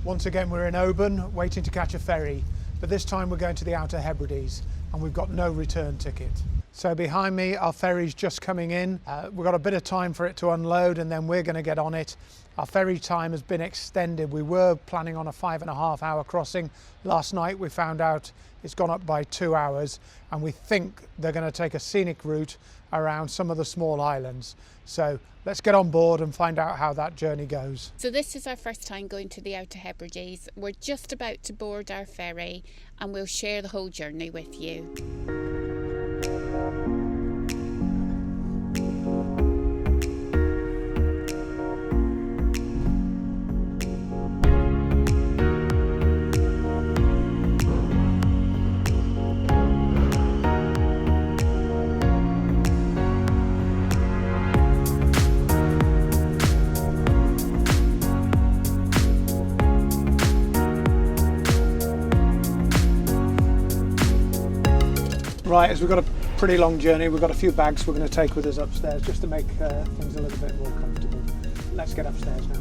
Once again we're in Oban waiting to catch a ferry, but this time we're going to the Outer Hebrides and we've got no return ticket. So behind me our ferry's just coming in. We've got a bit of time for it to unload and then we're going to get on it. Our ferry time has been extended. We were planning on a 5.5 hour crossing. Last night we found out it's gone up by 2 hours and we think they're going to take a scenic route around some of the small islands. So let's get on board and find out how that journey goes. So this is our first time going to the Outer Hebrides. We're just about to board our ferry and we'll share the whole journey with you. Right, as we've got a pretty long journey, we've got a few bags we're going to take with us upstairs just to make things a little bit more comfortable. Let's get upstairs now.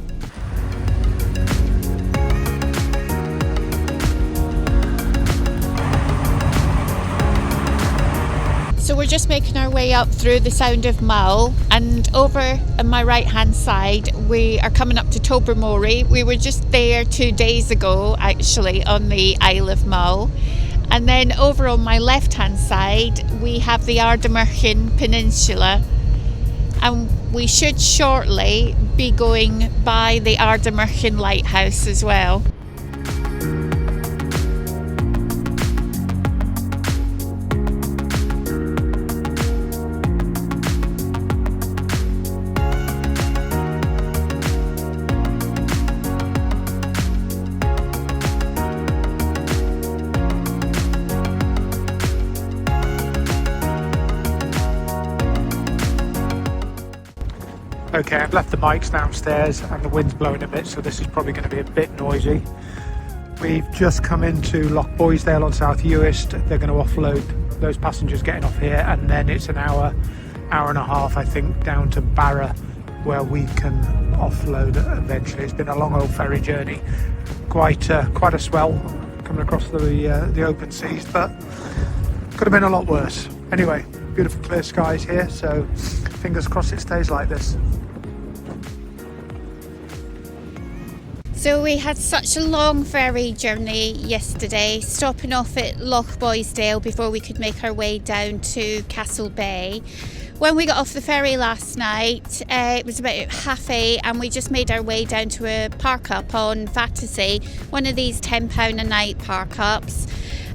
So we're just making our way up through the Sound of Mull, and over on my right hand side we are coming up to Tobermory. We were just there 2 days ago actually on the Isle of Mull. And then over on my left hand side we have the Ardnamurchan Peninsula, and we should shortly be going by the Ardnamurchan Lighthouse as well. Okay, I've left the mics downstairs and the wind's blowing a bit, so this is probably going to be a bit noisy. We've just come into Loch Boisdale on South Uist. They're going to offload those passengers getting off here, and then it's an hour and a half, I think, down to Barra, where we can offload eventually. It's been a long old ferry journey, quite a swell coming across the open seas, but could have been a lot worse. Anyway, beautiful clear skies here, so fingers crossed it stays like this. So we had such a long ferry journey yesterday, stopping off at Loch Boisdale before we could make our way down to Castle Bay. When we got off the ferry last night, it was about 8:30 and we just made our way down to a park up on Vatersay, one of these £10 a night park ups,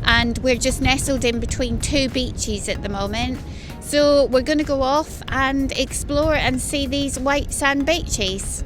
and we're just nestled in between two beaches at the moment. So we're going to go off and explore and see these white sand beaches.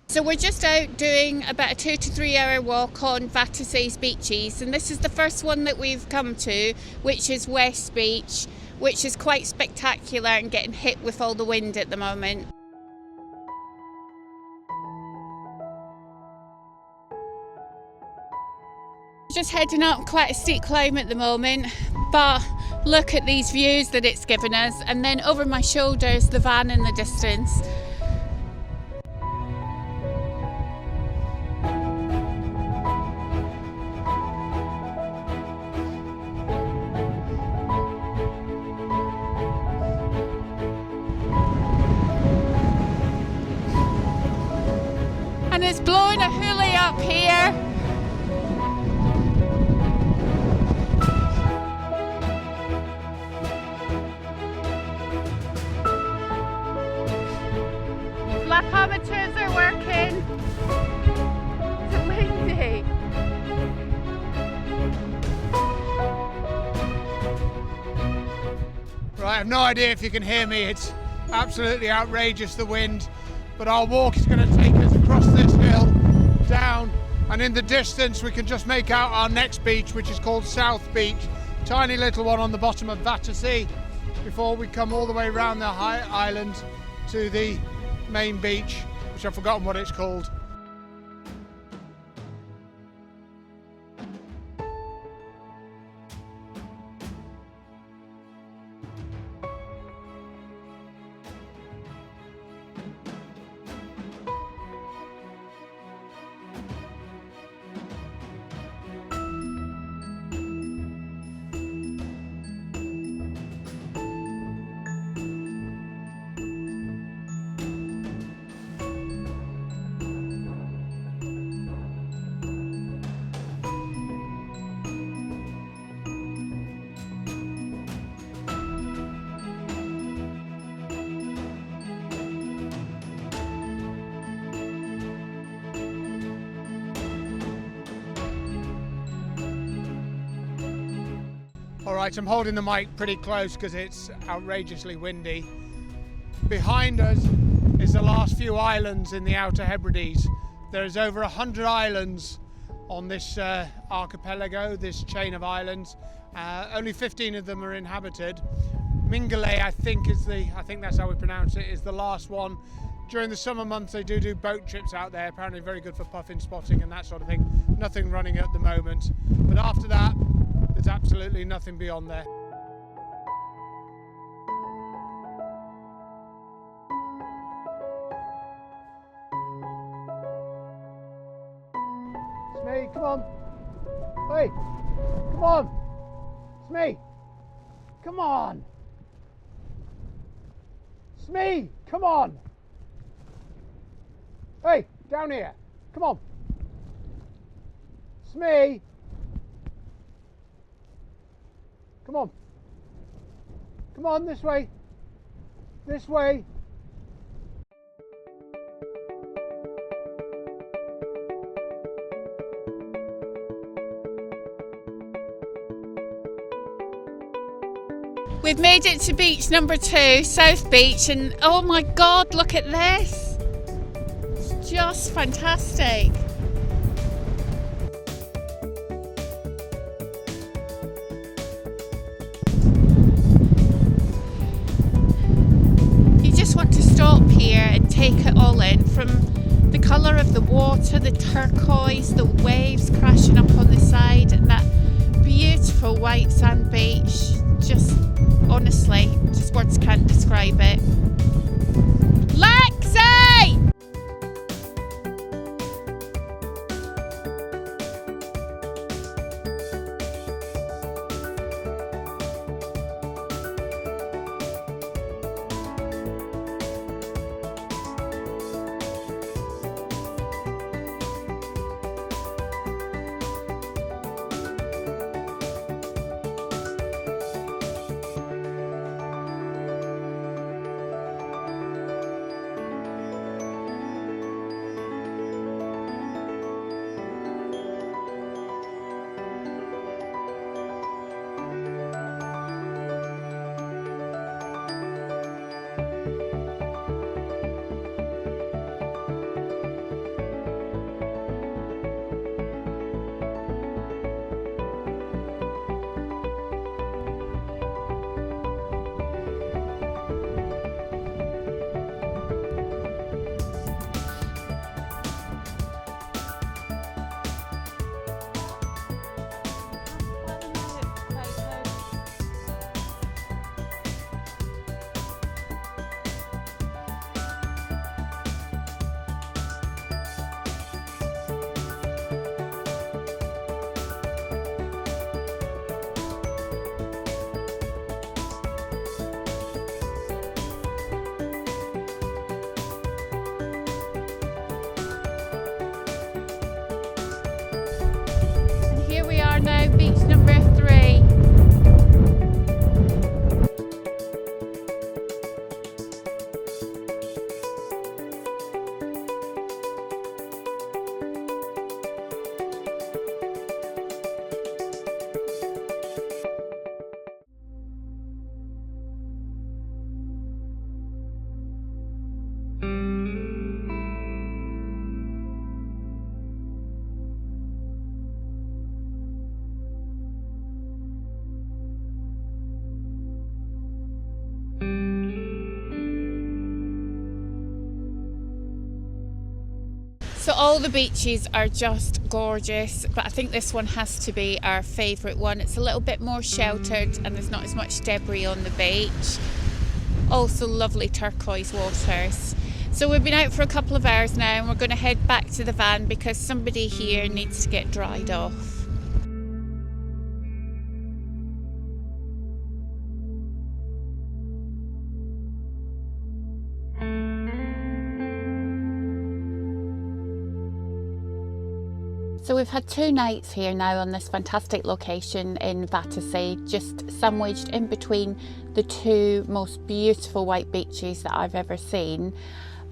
So we're just out doing about a 2 to 3 hour walk on Vatersay's beaches, and this is the first one that we've come to, which is West Beach, which is quite spectacular and getting hit with all the wind at the moment. Just heading up quite a steep climb at the moment, but look at these views that it's given us, and then over my shoulders the van in the distance. And it's blowing a hoolie up here. tachometers are working. It's windy. Right, I have no idea if you can hear me. It's absolutely outrageous, the wind. But our walk is going to take us across this hill, down, and in the distance we can just make out our next beach, which is called South Beach. Tiny little one on the bottom of Vatersay, before we come all the way around the high island to the main beach, which I've forgotten what it's called. Alright, I'm holding the mic pretty close because it's outrageously windy. Behind us is the last few islands in the Outer Hebrides. There's over 100 islands on this archipelago, this chain of islands. Only 15 of them are inhabited. Mingulay, I think that's how we pronounce it, is the last one. During the summer months they do boat trips out there, apparently very good for puffin spotting and that sort of thing. Nothing running at the moment, but after that there's absolutely nothing beyond there. Smee, come on. Hey, come on. Smee, come on. Smee, come on. Hey, down here. Come on. Smee. Come on. Come on, this way. This way. We've made it to beach number 2, South Beach, and oh my god, look at this. It's just fantastic. You just want to stop here and take it all in, from the colour of the water, the turquoise, the waves crashing up on the side, and that beautiful white sand beach. Just honestly, just words can't describe it. Lexi! Now beach number 3. So all the beaches are just gorgeous, but I think this one has to be our favourite one. It's a little bit more sheltered and there's not as much debris on the beach. Also lovely turquoise waters. So we've been out for a couple of hours now and we're going to head back to the van because somebody here needs to get dried off. So we've had 2 nights here now on this fantastic location in Vatersay, just sandwiched in between the 2 most beautiful white beaches that I've ever seen.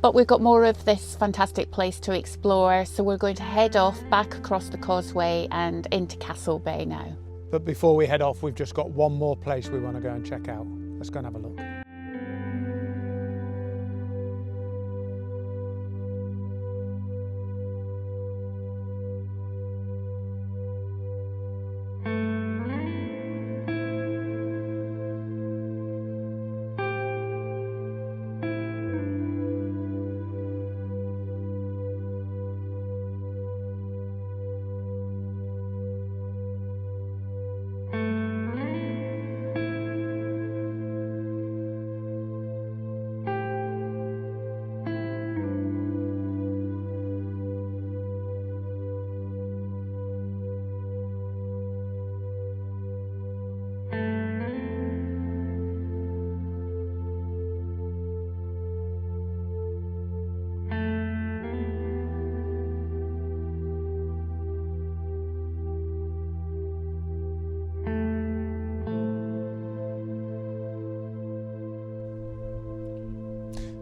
But we've got more of this fantastic place to explore, so we're going to head off back across the causeway and into Castle Bay now. But before we head off, we've just got one more place we want to go and check out. Let's go and have a look.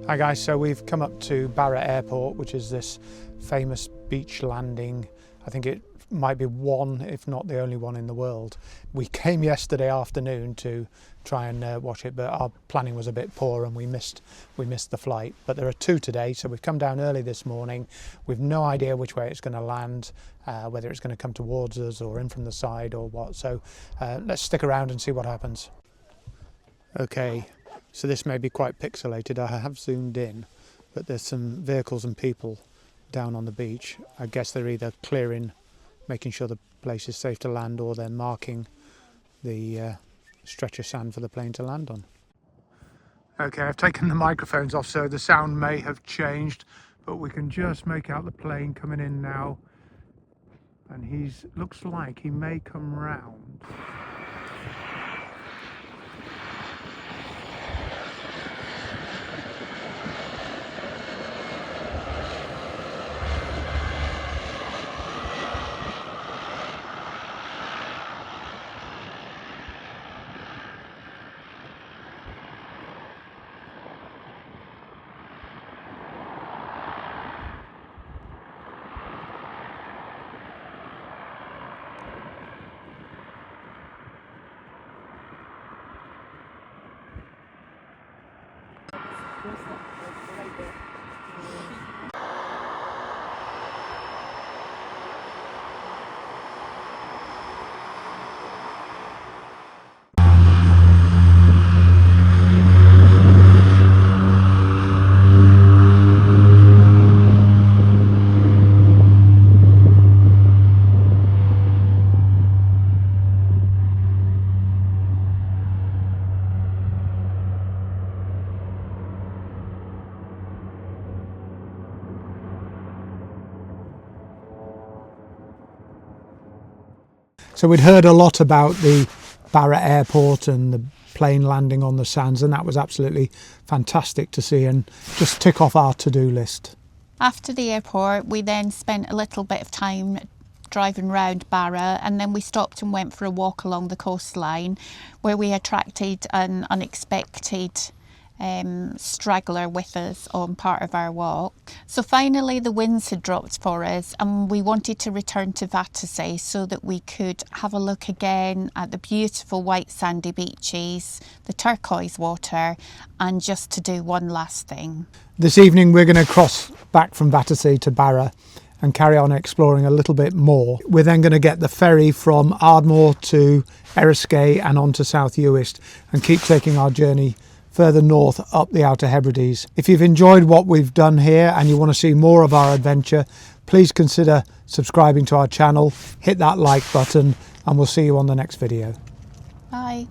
Hi guys, so we've come up to Barra Airport, which is this famous beach landing. I think it might be one, if not the only one in the world. We came yesterday afternoon to try and watch it, but our planning was a bit poor and we missed the flight. But there are 2 today, so we've come down early this morning. We've no idea which way it's going to land, whether it's going to come towards us or in from the side or what. So let's stick around and see what happens. Okay. So this may be quite pixelated. I have zoomed in, but there's some vehicles and people down on the beach. I guess they're either clearing, making sure the place is safe to land, or they're marking the stretch of sand for the plane to land on. Okay, I've taken the microphones off, so the sound may have changed, but we can just make out the plane coming in now. And looks like he may come round. So we'd heard a lot about the Barra Airport and the plane landing on the sands, and that was absolutely fantastic to see and just tick off our to-do list. After the airport, we then spent a little bit of time driving round Barra, and then we stopped and went for a walk along the coastline where we attracted an unexpected straggler with us on part of our walk. So finally the winds had dropped for us and we wanted to return to Vatersay so that we could have a look again at the beautiful white sandy beaches, the turquoise water, and just to do one last thing. This evening we're going to cross back from Vatersay to Barra and carry on exploring a little bit more. We're then going to get the ferry from Ardmore to Eriskay and on to South Uist and keep taking our journey further north up the Outer Hebrides. If you've enjoyed what we've done here and you want to see more of our adventure, please consider subscribing to our channel, hit that like button, and we'll see you on the next video. Bye.